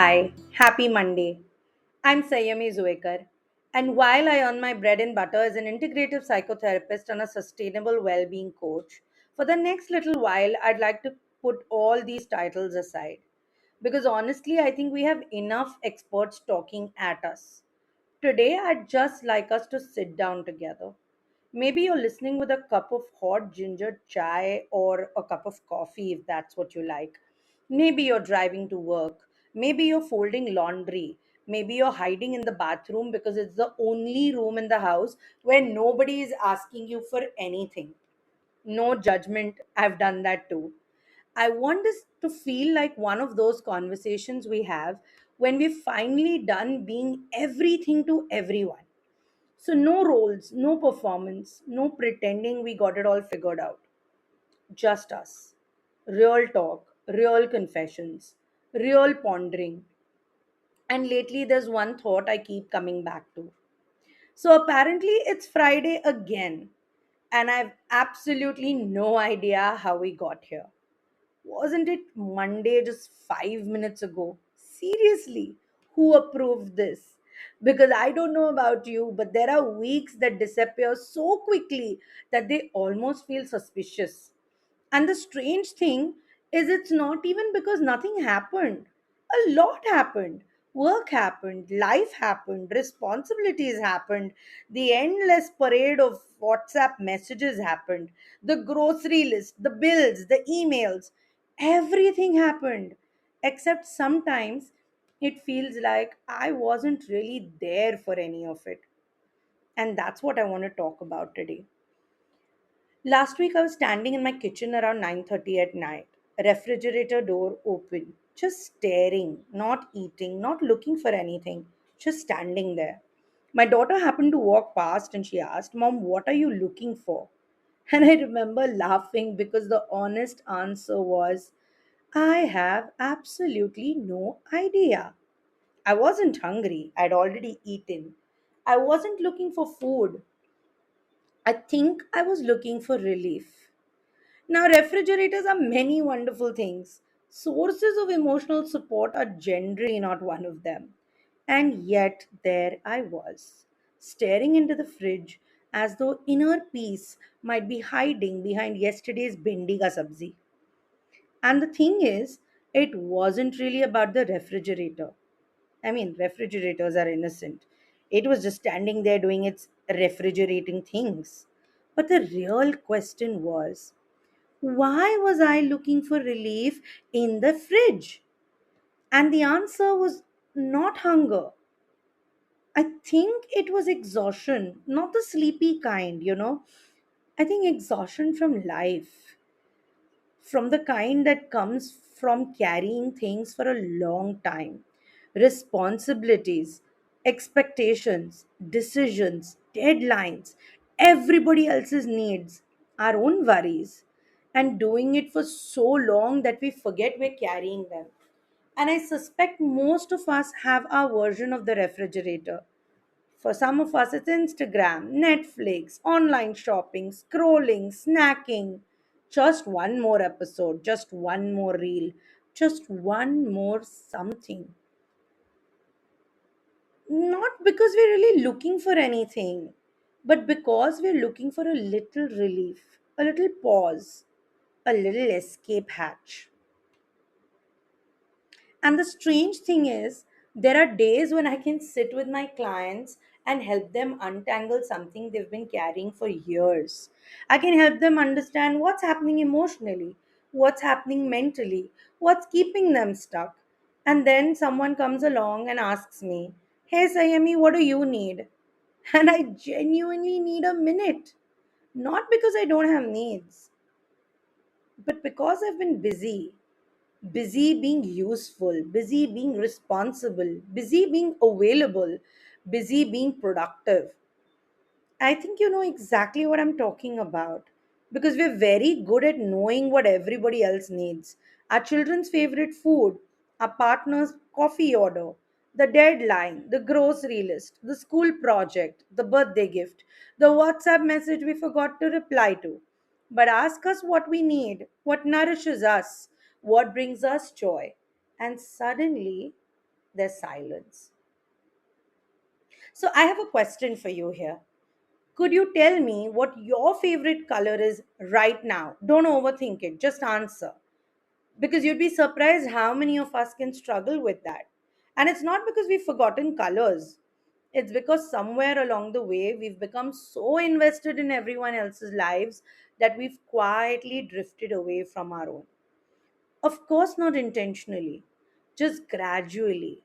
Hi, happy Monday. I'm Sayami Zuekar, and while I earn my bread and butter as an integrative psychotherapist and a sustainable well being coach, for the next little while, I'd like to put all these titles aside. Because honestly, I think we have enough experts talking at us. Today, I'd just like us to sit down together. Maybe you're listening with a cup of hot ginger chai or a cup of coffee if that's what you like. Maybe you're driving to work. Maybe you're folding laundry. Maybe you're hiding in the bathroom because it's the only room in the house where nobody is asking you for anything. No judgment, I've done that too. I want this to feel like one of those conversations we have when we're finally done being everything to everyone. So, no roles, no performance, no pretending we got it all figured out. Just us. Real talk, real confessions, real pondering. And lately, there's one thought I keep coming back to. So, apparently, it's Friday again, and I've absolutely no idea how we got here. Wasn't it Monday just 5 minutes ago? Seriously, who approved this? Because I don't know about you, but there are weeks that disappear so quickly that they almost feel suspicious. And the strange thing is, it's not even because nothing happened. A lot happened. Work happened, life happened, responsibilities happened, the endless parade of WhatsApp messages happened, the grocery list, the bills, the emails, everything happened. Except sometimes it feels like I wasn't really there for any of it. And that's what I want to talk about today. Last week I was standing in my kitchen around 9:30 at night, refrigerator door open, just staring, not eating, not looking for anything, just standing there. My daughter happened to walk past and she asked, "Mom, what are you looking for?" And I remember laughing because the honest answer was, "I have absolutely no idea." I wasn't hungry, I'd already eaten. I wasn't looking for food. I think I was looking for relief. Now, refrigerators are many wonderful things. Sources of emotional support are generally not one of them. And yet, there I was, staring into the fridge as though inner peace might be hiding behind yesterday's bindi ka sabzi. And the thing is, it wasn't really about the refrigerator. I mean, refrigerators are innocent. It was just standing there doing its refrigerating things. But the real question was, why was I looking for relief in the fridge? And the answer was not hunger. I think it was exhaustion, not the sleepy kind. I think exhaustion from life, from the kind that comes from carrying things for a long time. Responsibilities, expectations, decisions, deadlines, everybody else's needs, our own worries, and doing it for so long that we forget we're carrying them. And I suspect most of us have our version of the refrigerator. For some of us, it's Instagram, Netflix, online shopping, scrolling, snacking. Just one more episode, just one more reel, just one more something. Not because we're really looking for anything, but because we're looking for a little relief, a little pause, a little escape hatch. And the strange thing is, there are days when I can sit with my clients and help them untangle something they've been carrying for years. I can help them understand what's happening emotionally, what's happening mentally, what's keeping them stuck. And then someone comes along and asks me, "Hey, Sayami, what do you need?" And I genuinely need a minute. Not because I don't have needs, but because I've been busy being useful, busy being responsible, busy being available, busy being productive. I think you know exactly what I'm talking about because we're very good at knowing what everybody else needs. Our children's favorite food, our partner's coffee order, the deadline, the grocery list, the school project, the birthday gift, the WhatsApp message we forgot to reply to. But ask us what we need, what nourishes us, what brings us joy. And suddenly, there's silence. So, I have a question for you here. Could you tell me what your favorite color is right now? Don't overthink it, just answer. Because you'd be surprised how many of us can struggle with that. And it's not because we've forgotten colors, it's because somewhere along the way we've become so invested in everyone else's lives that we've quietly drifted away from our own. Of course, not intentionally, just gradually,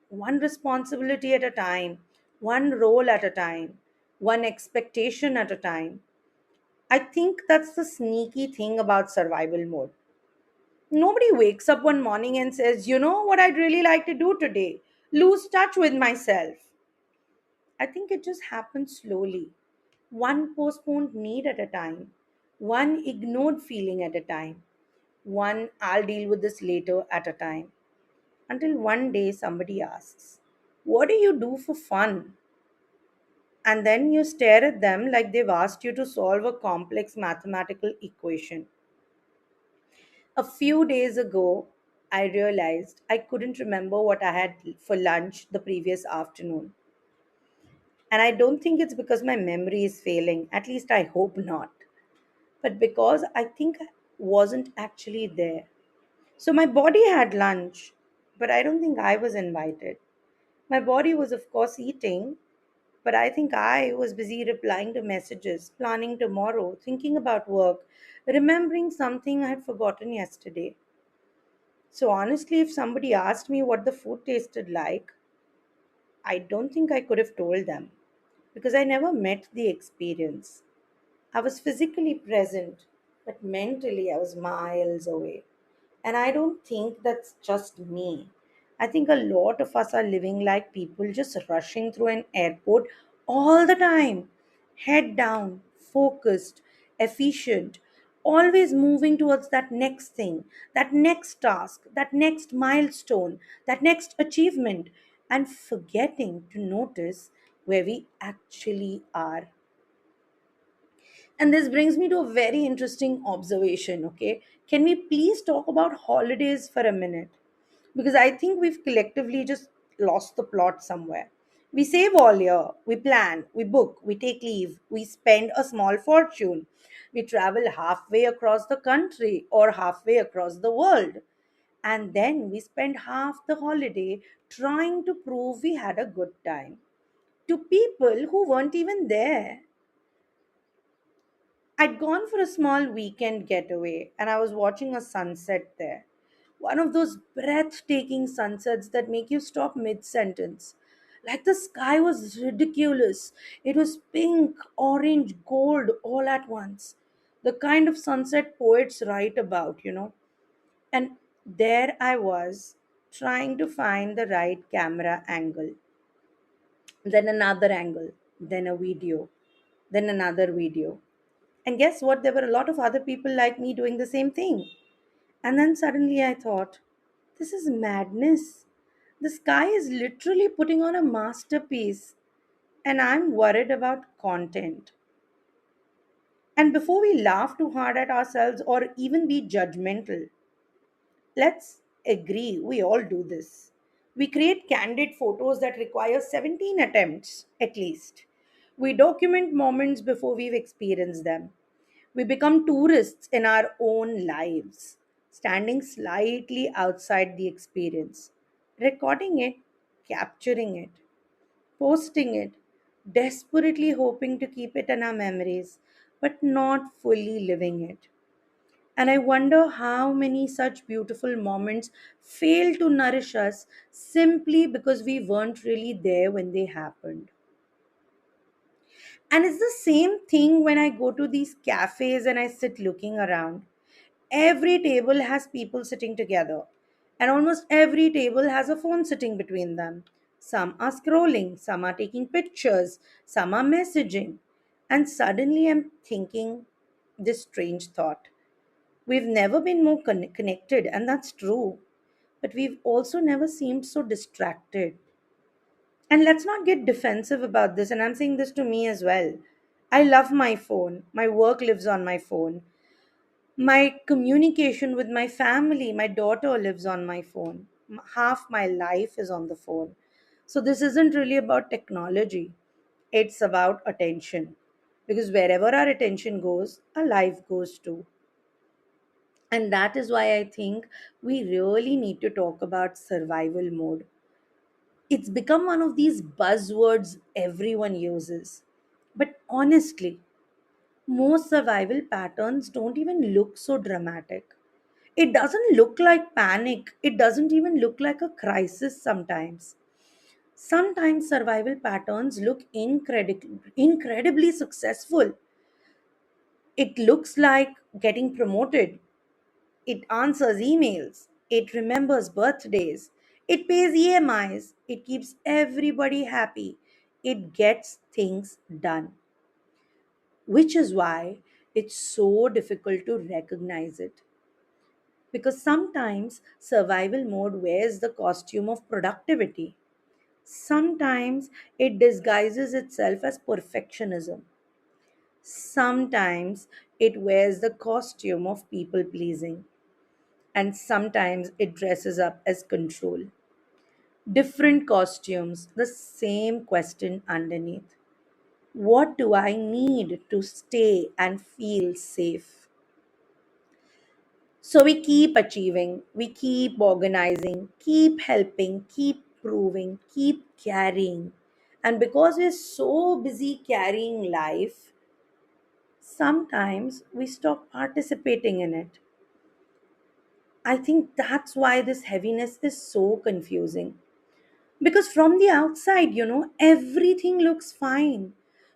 one responsibility at a time, one role at a time, one expectation at a time. I think that's the sneaky thing about survival mode. Nobody wakes up one morning and says, you know what I'd really like to do today? Lose touch with myself. I think it just happens slowly, one postponed need at a time, one ignored feeling at a time, one I'll deal with this later at a time. Until one day somebody asks, what do you do for fun? And then you stare at them like they've asked you to solve a complex mathematical equation. A few days ago, I realized I couldn't remember what I had for lunch the previous afternoon. And I don't think it's because my memory is failing, at least I hope not, but because I think I wasn't actually there. So my body had lunch, but I don't think I was invited. My body was, of course, eating, but I think I was busy replying to messages, planning tomorrow, thinking about work, remembering something I had forgotten yesterday. So honestly, if somebody asked me what the food tasted like, I don't think I could have told them because I never met the experience. I was physically present, but mentally I was miles away. And I don't think that's just me. I think a lot of us are living like people just rushing through an airport all the time, head down, focused, efficient, always moving towards that next thing, that next task, that next milestone, that next achievement, and forgetting to notice where we actually are. And this brings me to a very interesting observation, okay? Can we please talk about holidays for a minute? Because I think we've collectively just lost the plot somewhere. We save all year, we plan, we book, we take leave, we spend a small fortune, we travel halfway across the country or halfway across the world. And then we spend half the holiday trying to prove we had a good time to people who weren't even there. I'd gone for a small weekend getaway and I was watching a sunset there. One of those breathtaking sunsets that make you stop mid sentence. Like the sky was ridiculous. It was pink, orange, gold all at once. The kind of sunset poets write about, you know. And there I was, trying to find the right camera angle, then another angle, then a video, then another video. And guess what? There were a lot of other people like me doing the same thing. And then suddenly I thought, this is madness. The sky is literally putting on a masterpiece, and I'm worried about content. And before we laugh too hard at ourselves or even be judgmental, let's agree we all do this. We create candid photos that require 17 attempts at least. We document moments before we've experienced them. We become tourists in our own lives, standing slightly outside the experience, recording it, capturing it, posting it, desperately hoping to keep it in our memories, but not fully living it. And I wonder how many such beautiful moments fail to nourish us simply because we weren't really there when they happened. And it's the same thing when I go to these cafes and I sit looking around. Every table has people sitting together, and almost every table has a phone sitting between them. Some are scrolling, some are taking pictures, some are messaging. And suddenly I'm thinking this strange thought. We've never been more connected, and that's true. But we've also never seemed so distracted. And let's not get defensive about this, and I'm saying this to me as well. I love my phone. My work lives on my phone. My communication with my family, my daughter lives on my phone. half my life is on the phone. So this isn't really about technology, it's about attention. Because wherever our attention goes, our life goes too. And that is why I think we really need to talk about survival mode. It's become one of these buzzwords everyone uses. But honestly, most survival patterns don't even look so dramatic. It doesn't look like panic, it doesn't even look like a crisis sometimes. Sometimes survival patterns look incredibly successful. It looks like getting promoted. It answers emails. It remembers birthdays. It pays EMIs. It keeps everybody happy. It gets things done, which is why it's so difficult to recognize it. Because sometimes survival mode wears the costume of productivity. Sometimes it disguises itself as perfectionism. Sometimes it wears the costume of people pleasing. And sometimes it dresses up as control. Different costumes, the same question underneath. What do I need to stay and feel safe? So we keep achieving, we keep organizing, keep helping, keep proving, keep carrying. And because we're so busy carrying life, sometimes we stop participating in it. I think that's why this heaviness is so confusing. Because from the outside, everything looks fine.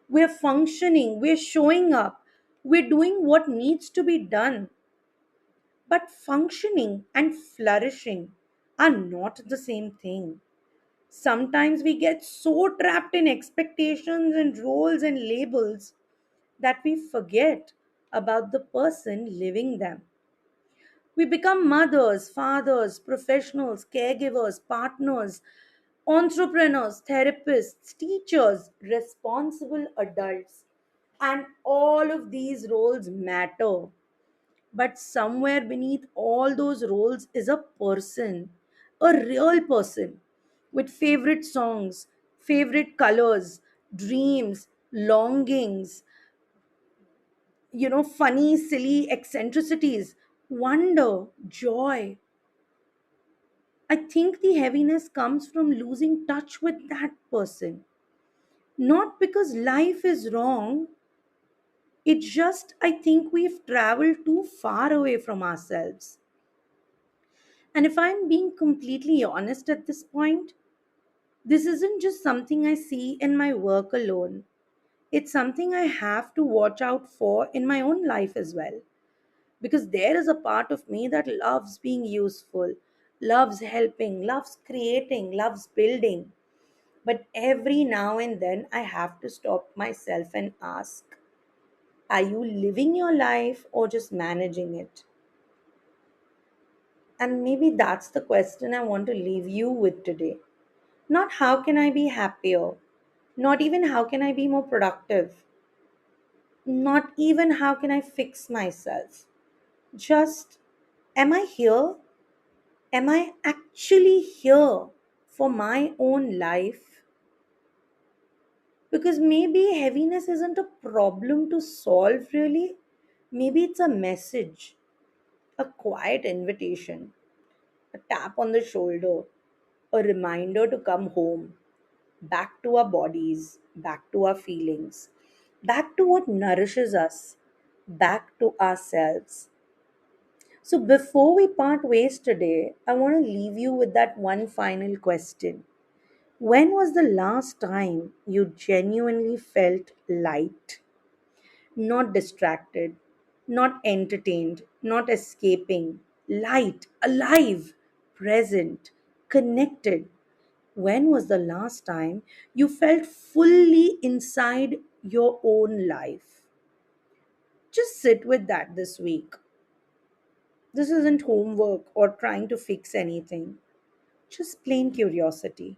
We're functioning, we're showing up, we're doing what needs to be done. But functioning and flourishing are not the same thing. Sometimes we get so trapped in expectations and roles and labels that we forget about the person living them. We become mothers, fathers, professionals, caregivers, partners, entrepreneurs, therapists, teachers, responsible adults. And all of these roles matter. But somewhere beneath all those roles is a person, a real person with favorite songs, favorite colors, dreams, longings, funny, silly eccentricities, wonder, joy. I think the heaviness comes from losing touch with that person. Not because life is wrong, it's just I think we've traveled too far away from ourselves. And if I'm being completely honest at this point, this isn't just something I see in my work alone. It's something I have to watch out for in my own life as well. Because there is a part of me that loves being useful, loves helping, loves creating, loves building. But every now and then I have to stop myself and ask, are you living your life or just managing it? And maybe that's the question I want to leave you with today. Not how can I be happier, not even how can I be more productive, not even how can I fix myself. Just, am I here? Am I actually here for my own life? Because maybe heaviness isn't a problem to solve, really. Maybe it's a message, a quiet invitation, a tap on the shoulder, a reminder to come home, back to our bodies, back to our feelings, back to what nourishes us, back to ourselves. So, before we part ways today, I want to leave you with that one final question. When was the last time you genuinely felt light? Not distracted, not entertained, not escaping, light, alive, present, connected. When was the last time you felt fully inside your own life? Just sit with that this week. This isn't homework or trying to fix anything, just plain curiosity.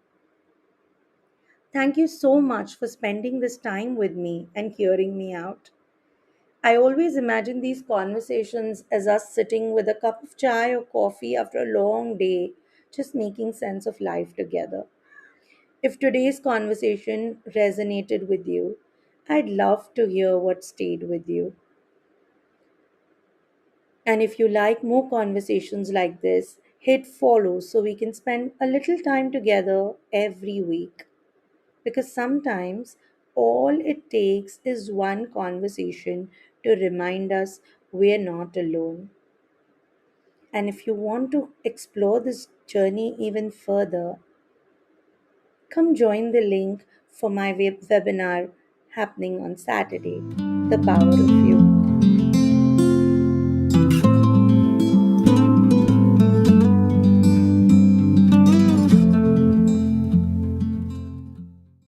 Thank you so much for spending this time with me and hearing me out. I always imagine these conversations as us sitting with a cup of chai or coffee after a long day, just making sense of life together. If today's conversation resonated with you, I'd love to hear what stayed with you. And if you like more conversations like this, hit follow so we can spend a little time together every week. Because sometimes all it takes is one conversation to remind us we're not alone. And if you want to explore this journey even further, come join the link for my webinar happening on Saturday, The Power of You.